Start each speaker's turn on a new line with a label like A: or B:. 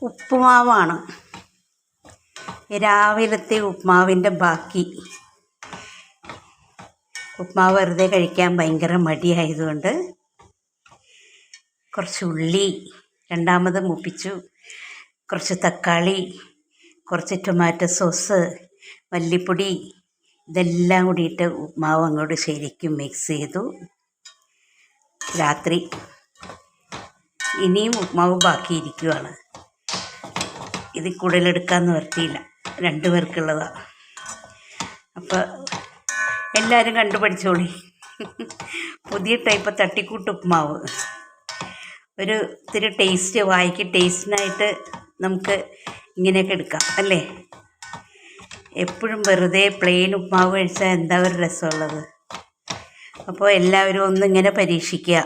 A: ഉപ്പുമാവാണ്. രാവിലത്തെ ഉപ്മാവിൻ്റെ ബാക്കി. ഉപ്മാവ് വെറുതെ കഴിക്കാൻ ഭയങ്കര മടിയായതുകൊണ്ട് കുറച്ച് ഉള്ളി രണ്ടാമത് മൂപ്പിച്ചു, കുറച്ച് തക്കാളി, കുറച്ച് ടൊമാറ്റോ സോസ്, മല്ലിപ്പൊടി, ഇതെല്ലാം കൂടിയിട്ട് ഉപ്മാവ് അങ്ങോട്ട് ശരിക്കും മിക്സ് ചെയ്തു. രാത്രി ഇനിയും ഉപ്മാവ് ബാക്കിയിരിക്കുകയാണ്. ഇത് കൂടുതലെടുക്കാൻ നിവർത്തിയില്ല, 2 പേർക്കുള്ളതാണ്. അപ്പോൾ എല്ലാവരും കണ്ടുപഠിച്ചോളി. പുതിയ ടൈപ്പ് തട്ടിക്കൂട്ട് ഉപ്മാവ്. ഒരു ഇത്തിരി ടേസ്റ്റ്, വായിക്ക് ടേസ്റ്റിനായിട്ട് നമുക്ക് ഇങ്ങനെയൊക്കെ എടുക്കാം അല്ലേ. എപ്പോഴും വെറുതെ പ്ലെയിൻ ഉപ്മാവ് കഴിച്ചാൽ എന്താ ഒരു രസമുള്ളത്. അപ്പോൾ എല്ലാവരും ഒന്നിങ്ങനെ പരീക്ഷിക്കുക.